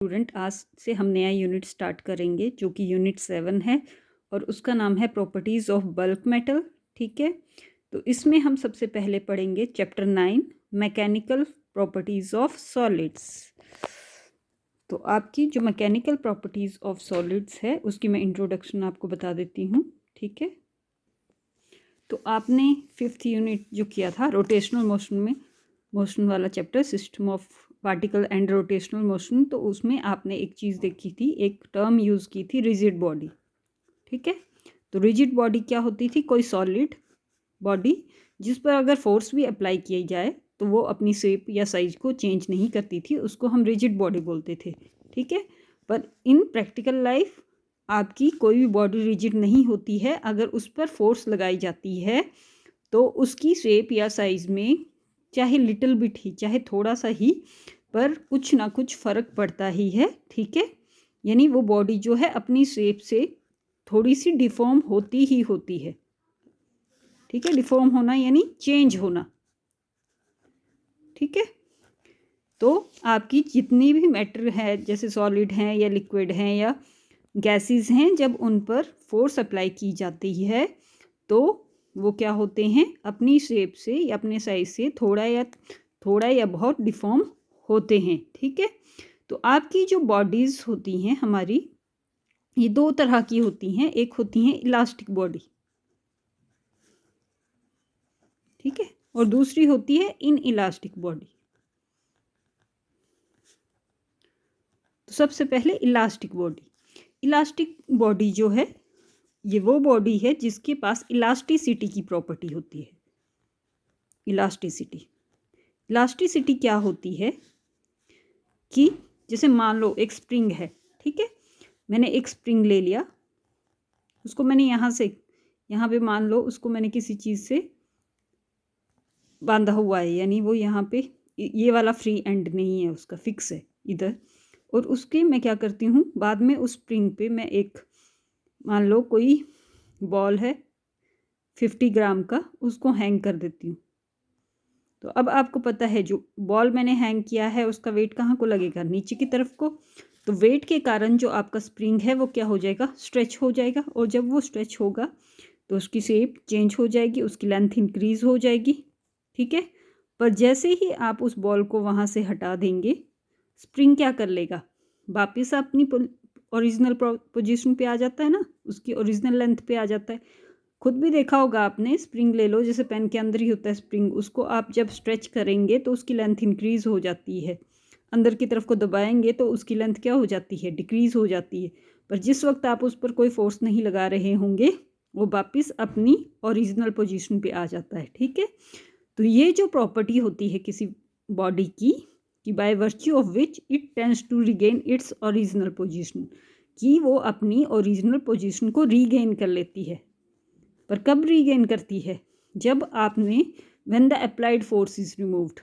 Student, आज से हम नया यूनिट स्टार्ट करेंगे जो कि यूनिट 7 है और उसका नाम है प्रॉपर्टीज़ ऑफ बल्क मेटल। ठीक है, तो इसमें हम सबसे पहले पढ़ेंगे chapter 9 mechanical properties of solids. तो आपकी जो मैकेनिकल प्रॉपर्टीज़ ऑफ सॉलिड्स है उसकी मैं इंट्रोडक्शन आपको बता देती हूँ। ठीक है, तो आपने 5th यूनिट जो किया था रोटेशनल मोशन वाला chapter, system of particle and rotational motion, तो उसमें आपने एक चीज़ देखी थी, एक टर्म यूज़ की थी, रिजिड बॉडी। ठीक है, तो रिजिड बॉडी क्या होती थी? कोई सॉलिड बॉडी जिस पर अगर फोर्स भी अप्लाई किया जाए तो वो अपनी शेप या साइज को चेंज नहीं करती थी, उसको हम रिजिड बॉडी बोलते थे। ठीक है, पर इन प्रैक्टिकल लाइफ आपकी कोई भी बॉडी रिजिड नहीं होती है। अगर उस पर फोर्स लगाई जाती है तो उसकी शेप या साइज में चाहे लिटिल बिट ही, चाहे थोड़ा सा ही, पर कुछ ना कुछ फ़र्क पड़ता ही है। ठीक है, यानी वो बॉडी जो है अपनी शेप से थोड़ी सी डिफॉर्म होती ही होती है। ठीक है, डिफॉर्म होना यानी चेंज होना। ठीक है, तो आपकी जितनी भी मैटर है, जैसे सॉलिड हैं या लिक्विड हैं या गैसेस हैं, जब उन पर फोर्स अप्लाई की जाती है तो वो क्या होते हैं? अपनी शेप से या अपने साइज से थोड़ा या बहुत डिफॉर्म होते हैं। ठीक है, तो आपकी जो बॉडीज़ होती हैं हमारी, ये दो तरह की होती हैं। एक होती हैं इलास्टिक बॉडी, ठीक है, और दूसरी होती है इन इलास्टिक बॉडी। तो सबसे पहले इलास्टिक बॉडी। इलास्टिक बॉडी जो है ये वो बॉडी है जिसके पास इलास्टिसिटी की प्रॉपर्टी होती है। इलास्टिसिटी क्या होती है कि जैसे मान लो एक स्प्रिंग है। ठीक है, मैंने एक स्प्रिंग ले लिया, उसको मैंने यहाँ पे मान लो उसको मैंने किसी चीज़ से बांधा हुआ है, यानी वो यहाँ पे ये वाला फ्री एंड नहीं है, उसका फिक्स है इधर। और उसके मैं क्या करती हूँ, बाद में उस स्प्रिंग पे मैं एक, मान लो कोई बॉल है 50 ग्राम का, उसको हैंग कर देती हूँ। तो अब आपको पता है जो बॉल मैंने हैंग किया है उसका वेट कहाँ को लगेगा? नीचे की तरफ को। तो वेट के कारण जो आपका स्प्रिंग है वो क्या हो जाएगा? स्ट्रेच हो जाएगा। और जब वो स्ट्रेच होगा तो उसकी शेप चेंज हो जाएगी, उसकी लेंथ इंक्रीज हो जाएगी। ठीक है, पर जैसे ही आप उस बॉल को वहाँ से हटा देंगे, स्प्रिंग क्या कर लेगा? वापिस अपनी ओरिजिनल पोजीशन पे आ जाता है ना, उसकी ओरिजिनल लेंथ पे आ जाता है। खुद भी देखा होगा आपने, स्प्रिंग ले लो, जैसे पेन के अंदर ही होता है स्प्रिंग, उसको आप जब स्ट्रेच करेंगे तो उसकी लेंथ इंक्रीज हो जाती है, अंदर की तरफ को दबाएंगे तो उसकी लेंथ क्या हो जाती है? डिक्रीज हो जाती है। पर जिस वक्त आप उस पर कोई फोर्स नहीं लगा रहे होंगे वो वापिस अपनी ओरिजिनल पोजीशन पे आ जाता है। ठीक है, तो ये जो प्रॉपर्टी होती है किसी बॉडी की, कि by virtue of which it tends to regain its original position, कि वो अपनी ओरिजिनल पोजीशन को रीगेन कर लेती है। पर कब रीगेन करती है? जब आपने when the applied force is removed,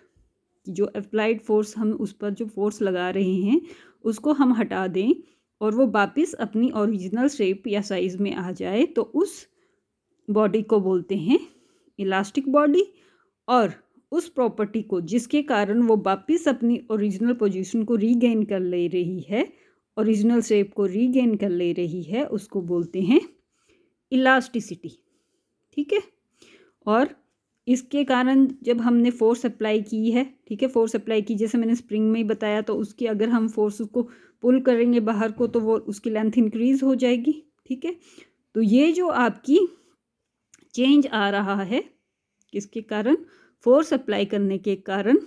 जो अप्लाइड फोर्स, हम उस पर जो फोर्स लगा रहे हैं उसको हम हटा दें और वो वापस अपनी ओरिजिनल शेप या साइज में आ जाए, तो उस बॉडी को बोलते हैं इलास्टिक बॉडी। और उस प्रॉपर्टी को जिसके कारण वो वापस अपनी ओरिजिनल पोजीशन को रीगेन कर ले रही है, ओरिजिनल शेप को रीगेन कर ले रही है, उसको बोलते हैं इलास्टिसिटी। ठीक है, और इसके कारण जब हमने फोर्स अप्लाई की है, ठीक है, फोर्स अप्लाई की, जैसे मैंने स्प्रिंग में ही बताया, तो उसकी अगर हम फोर्स उसको पुल करेंगे बाहर को तो वो उसकी लेंथ इंक्रीज हो जाएगी। ठीक है, तो ये जो आपकी चेंज आ रहा है किसके कारण? फोर्स अप्लाई करने के कारण,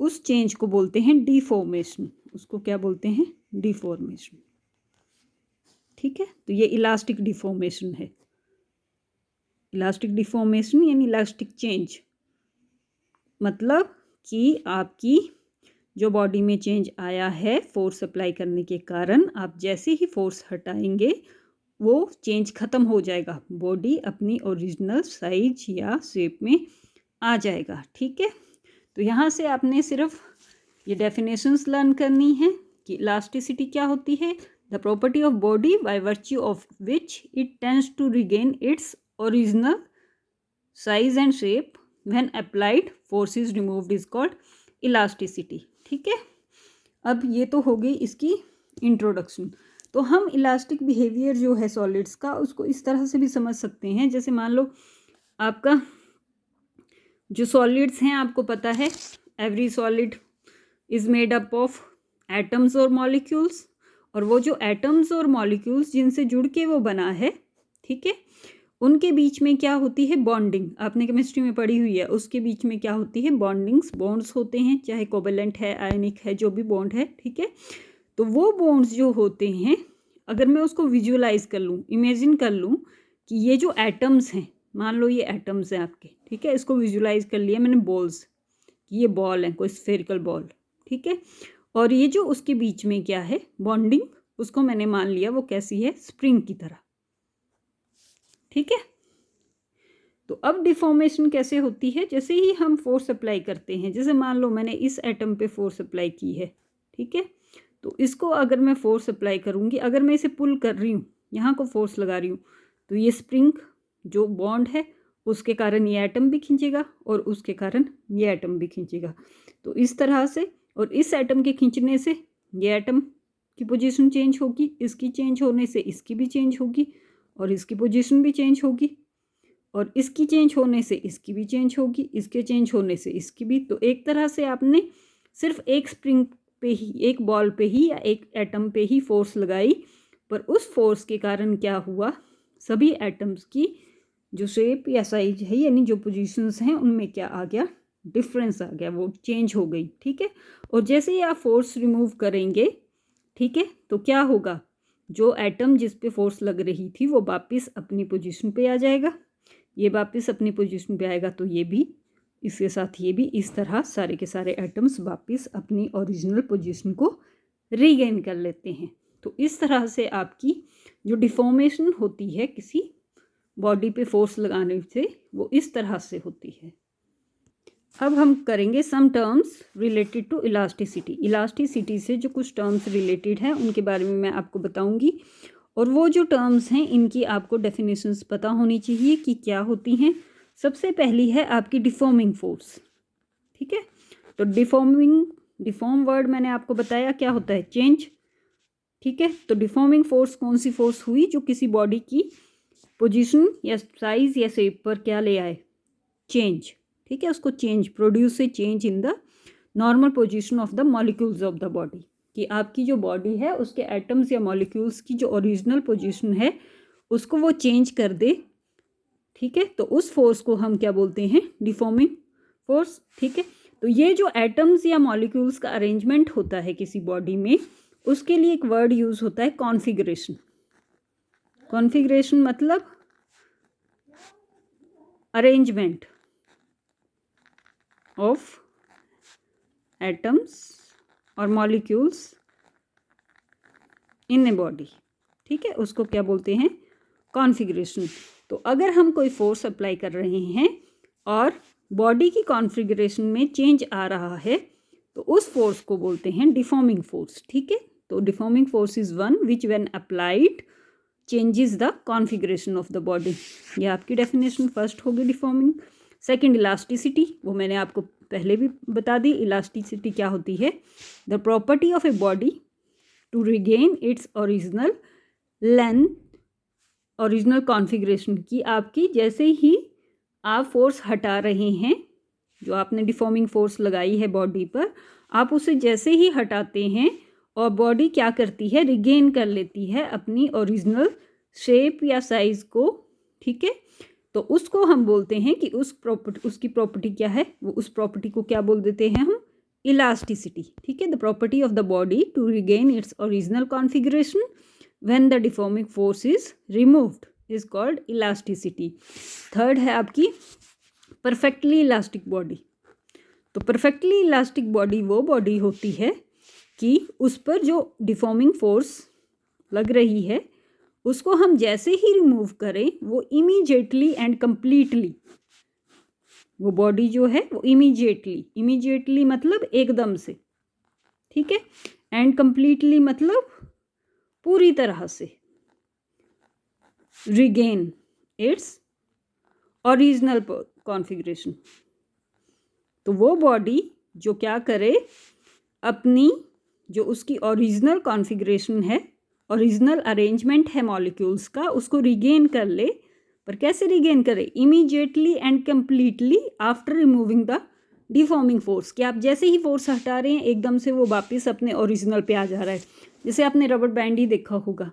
उस चेंज को बोलते हैं डिफॉर्मेशन। उसको क्या बोलते हैं? डिफॉर्मेशन। ठीक है, तो ये इलास्टिक डिफॉर्मेशन है। इलास्टिक डिफॉर्मेशन यानी इलास्टिक चेंज, मतलब कि आपकी जो बॉडी में चेंज आया है फोर्स अप्लाई करने के कारण, आप जैसे ही फोर्स हटाएंगे वो चेंज ख़त्म हो जाएगा, बॉडी अपनी ओरिजिनल साइज या शेप में आ जाएगा। ठीक है, तो यहाँ से आपने सिर्फ ये डेफिनेशंस लर्न करनी है कि इलास्टिसिटी क्या होती है। The property of body by virtue of which it tends to regain its original size and shape when applied force is removed is called elasticity। ठीक है, अब ये तो हो गई इसकी इंट्रोडक्शन। तो हम इलास्टिक बिहेवियर जो है सॉलिड्स का उसको इस तरह से भी समझ सकते हैं, जैसे मान लो आपका जो सॉलिड्स हैं आपको पता है every solid is made up of atoms और मॉलिक्यूल्स, और वो जो एटम्स और मॉलिक्यूल्स जिनसे जुड़ के वो बना है, ठीक है, उनके बीच में क्या होती है, बॉन्डिंग। आपने केमिस्ट्री में पढ़ी हुई है, उसके बीच में क्या होती है, बॉन्डिंग्स, बॉन्ड्स होते हैं, चाहे कोवेलेंट है, आयनिक है, जो भी बॉन्ड है, ठीक है। तो वो बॉन्ड्स जो होते हैं, अगर मैं उसको विजुअलाइज कर लूँ, इमेजिन कर लूँ कि ये जो एटम्स हैं, मान लो ये एटम्स हैं आपके, ठीक है, इसको विजुअलाइज कर लिया मैंने बॉल्स कि ये बॉल है, कोई स्फेरिकल बॉल, ठीक है, और ये जो उसके बीच में क्या है, बॉन्डिंग, उसको मैंने मान लिया वो कैसी है, स्प्रिंग की तरह, ठीक है। तो अब डिफॉर्मेशन कैसे होती है, जैसे ही हम फोर्स अप्लाई करते हैं, जैसे मान लो मैंने इस एटम पे फोर्स अप्लाई की है, ठीक है, तो इसको अगर मैं फोर्स अप्लाई करूँगी, अगर मैं इसे पुल कर रही हूँ, यहाँ को फोर्स लगा रही हूँ, तो ये स्प्रिंग जो बॉन्ड है उसके कारण ये एटम भी खींचेगा और उसके कारण ये एटम भी खींचेगा। तो इस तरह से, और इस एटम के खींचने से ये एटम की पोजीशन चेंज होगी, इसकी चेंज होने से इसकी भी चेंज होगी, और इसकी पोजीशन भी चेंज होगी, और इसकी चेंज होने से इसकी भी चेंज होगी, इसके चेंज होने से इसकी भी। तो एक तरह से आपने सिर्फ एक स्प्रिंग पे ही, एक बॉल पे ही या एक एटम पे ही फोर्स लगाई, पर उस फोर्स के कारण क्या हुआ, सभी एटम्स की जो शेप या साइज है, यानी जो पोजीशंस हैं, उनमें क्या आ गया, डिफरेंस आ गया, वो चेंज हो गई, ठीक है। और जैसे ही आप फोर्स रिमूव करेंगे, ठीक है, तो क्या होगा, जो एटम जिस पे फोर्स लग रही थी वो वापस अपनी पोजीशन पे आ जाएगा, ये वापस अपनी पोजीशन पे आएगा, तो ये भी, इसके साथ ये भी, इस तरह सारे के सारे एटम्स वापस अपनी ओरिजिनल पोजीशन को रीगेन कर लेते हैं। तो इस तरह से आपकी जो डिफॉर्मेशन होती है किसी बॉडी पे फोर्स लगाने से, वो इस तरह से होती है। अब हम करेंगे some terms related to elasticity. Elasticity से जो कुछ टर्म्स रिलेटेड हैं उनके बारे में मैं आपको बताऊंगी, और वो जो टर्म्स हैं इनकी आपको डेफिनेशंस पता होनी चाहिए कि क्या होती हैं। सबसे पहली है आपकी डिफॉर्मिंग फोर्स, ठीक है। तो डिफॉर्म वर्ड मैंने आपको बताया क्या होता है, चेंज, ठीक है। तो डिफॉर्मिंग फोर्स कौन सी फोर्स हुई, जो किसी बॉडी की पोजीशन या साइज या शेप पर क्या ले आए, चेंज, ठीक है, उसको change, produce a change in the normal position of the molecules of the body, कि आपकी जो बॉडी है उसके एटम्स या मॉलिक्यूल्स की जो ओरिजिनल पोजीशन है उसको वो चेंज कर दे, ठीक है। तो उस फोर्स को हम क्या बोलते हैं, डिफॉर्मिंग फोर्स, ठीक है। तो ये जो एटम्स या मॉलिक्यूल्स का अरेंजमेंट होता है किसी बॉडी में, उसके लिए एक वर्ड यूज होता है कॉन्फिगरेशन। कॉन्फिगरेशन मतलब अरेंजमेंट ऑफ एटम्स और मॉलिक्यूल्स इन ए बॉडी, ठीक है, उसको क्या बोलते हैं, कॉन्फिगरेशन। तो अगर हम कोई फोर्स अप्लाई कर रहे हैं और बॉडी की कॉन्फिगरेशन में चेंज आ रहा है, तो उस फोर्स को बोलते हैं डिफॉर्मिंग फोर्स, ठीक है। तो deforming force is one which when applied changes the configuration of the body. ये आपकी डेफिनेशन फर्स्ट होगी डिफॉर्मिंग। सेकंड इलास्टिसिटी, वो मैंने आपको पहले भी बता दी। इलास्टिसिटी क्या होती है, the property of a body to regain its original length, original configuration, की आपकी जैसे ही आप फोर्स हटा रहे हैं, जो आपने डिफॉर्मिंग फोर्स लगाई है बॉडी पर, आप उसे जैसे ही हटाते हैं और बॉडी क्या करती है, रिगेन कर लेती है अपनी ओरिजिनल शेप या साइज को, ठीक है। तो उसको हम बोलते हैं कि उसकी प्रॉपर्टी क्या है, वो उस प्रॉपर्टी को क्या बोल देते हैं हम, इलास्टिसिटी, ठीक है। The property of the body to regain its original configuration when the deforming force is removed is called elasticity. Third है आपकी परफेक्टली इलास्टिक बॉडी। तो परफेक्टली इलास्टिक बॉडी वो बॉडी होती है कि उस पर जो डिफॉर्मिंग फोर्स लग रही है उसको हम जैसे ही रिमूव करें, वो इमीडिएटली एंड कंप्लीटली, वो बॉडी जो है वो इमीडिएटली मतलब एकदम से, ठीक है, एंड कंप्लीटली मतलब पूरी तरह से, रिगेन इट्स ओरिजिनल कॉन्फिगरेशन। तो वो बॉडी जो क्या करे, अपनी जो उसकी ओरिजिनल कॉन्फ़िगरेशन है, ओरिजिनल अरेंजमेंट है मॉलिक्यूल्स का, उसको रिगेन कर ले। पर कैसे रिगेन करे? Immediately and completely after removing the deforming force. कि आप जैसे ही फोर्स हटा रहे हैं एकदम से वो वापस अपने ओरिजिनल पे आ जा रहा है। जैसे आपने रबर बैंड ही देखा होगा,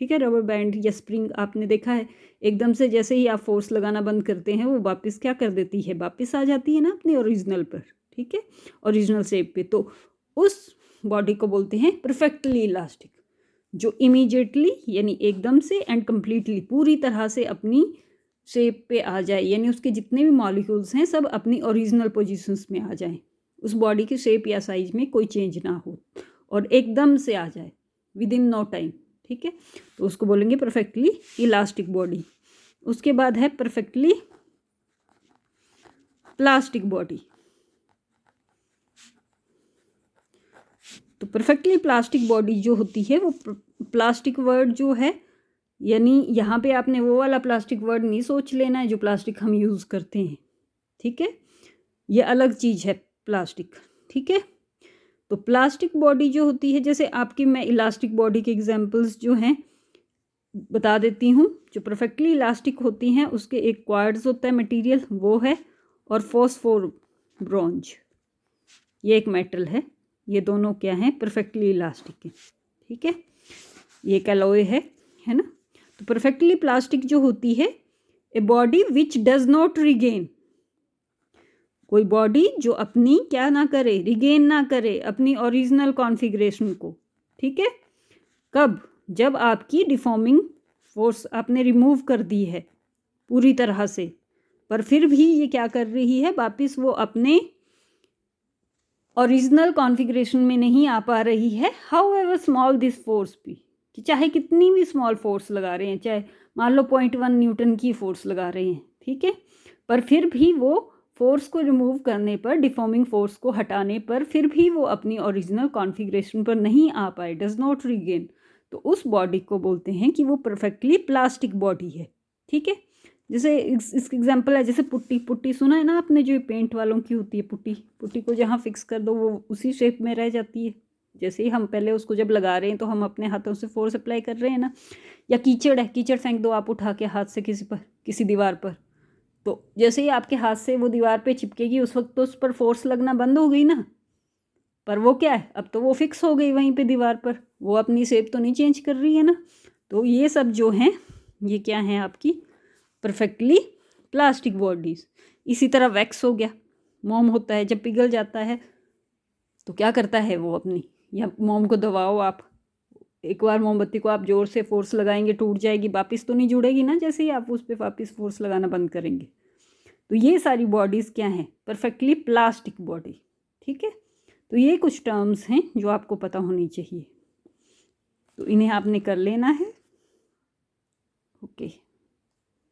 ठीक है, रबर बैंड या स्प्रिंग आपने देखा है, एकदम से जैसे ही आप फोर्स लगाना बंद करते हैं वो वापस क्या कर देती है, वापस आ जाती है ना अपने ओरिजिनल पर, ठीक है, ओरिजिनल शेप पे। तो उस बॉडी को बोलते हैं परफेक्टली इलास्टिक, जो इमीडिएटली यानी एकदम से एंड कम्प्लीटली पूरी तरह से अपनी शेप पे आ जाए, यानी उसके जितने भी मॉलिक्यूल्स हैं सब अपनी ओरिजिनल पोजीशंस में आ जाएं, उस बॉडी की शेप या साइज में कोई चेंज ना हो और एकदम से आ जाए विद इन नो टाइम, ठीक है। तो उसको बोलेंगे परफेक्टली इलास्टिक बॉडी। उसके बाद है परफेक्टली प्लास्टिक बॉडी। तो परफेक्टली प्लास्टिक बॉडी जो होती है वो, प्लास्टिक वर्ड जो है यानी यहाँ पे आपने वो वाला प्लास्टिक वर्ड नहीं सोच लेना है जो प्लास्टिक हम यूज़ करते हैं, ठीक है, ये अलग चीज़ है प्लास्टिक, ठीक है। तो प्लास्टिक बॉडी जो होती है, जैसे आपकी मैं इलास्टिक बॉडी के एग्जांपल्स जो हैं बता देती हूँ। जो परफेक्टली इलास्टिक होती हैं उसके एक क्वार्ट्ज होता है मटेरियल, वो है, और फॉस्फोर ब्रॉन्ज, ये एक मेटल है। ये दोनों क्या हैं, परफेक्टली इलास्टिक है, ठीक है। ये एक एलॉय है ना। तो परफेक्टली प्लास्टिक जो होती है, a body which does not regain, कोई बॉडी जो अपनी क्या ना करे, रिगेन ना करे अपनी ओरिजिनल कॉन्फ़िगरेशन को, ठीक है। कब? जब आपकी डिफॉर्मिंग फोर्स आपने रिमूव कर दी है पूरी तरह से, पर फिर भी ये क्या कर रही है, वापस वो अपने ओरिजिनल कॉन्फ़िगरेशन में नहीं आ पा रही है। How ever small this force भी, कि चाहे कितनी भी स्मॉल फोर्स लगा रहे हैं, चाहे मान लो 0.1 न्यूटन की फोर्स लगा रहे हैं, ठीक है, पर फिर भी वो फोर्स को रिमूव करने पर, डिफॉर्मिंग फोर्स को हटाने पर फिर भी वो अपनी ओरिजिनल कॉन्फ़िगरेशन पर नहीं आ पाए, डज नॉट रिगेन, तो उस बॉडी को बोलते हैं कि वो परफेक्टली प्लास्टिक बॉडी है, ठीक है। जैसे इसका एग्जांपल है, जैसे पुट्टी, पुट्टी सुना है ना आपने, जो पेंट वालों की होती है पुट्टी, पुट्टी को जहाँ फिक्स कर दो वो उसी शेप में रह जाती है। जैसे ही हम पहले उसको जब लगा रहे हैं तो हम अपने हाथों से फोर्स अप्लाई कर रहे हैं ना, या कीचड़ है, कीचड़ फेंक दो आप उठा के हाथ से किसी पर, किसी दीवार पर, तो जैसे ही आपके हाथ से वो दीवार पे चिपकेगी उस वक्त तो उस पर फोर्स लगना बंद हो गई ना, पर वो क्या है, अब तो वो फिक्स हो गई वहीं पे दीवार पर, वो अपनी शेप तो नहीं चेंज कर रही है ना। तो ये सब जो हैं ये क्या हैं, आपकी परफेक्टली प्लास्टिक बॉडीज़। इसी तरह वैक्स हो गया, मोम होता है, जब पिघल जाता है तो क्या करता है वो अपनी, या मोम को दबाओ आप, एक बार मोमबत्ती को आप ज़ोर से फोर्स लगाएंगे टूट जाएगी, वापस तो नहीं जुड़ेगी ना जैसे ही आप उस पर वापस फोर्स लगाना बंद करेंगे। तो ये सारी बॉडीज़ क्या हैं, परफेक्टली प्लास्टिक बॉडी, ठीक है। तो ये कुछ टर्म्स हैं जो आपको पता होनी चाहिए, तो इन्हें आपने कर लेना है, ओके।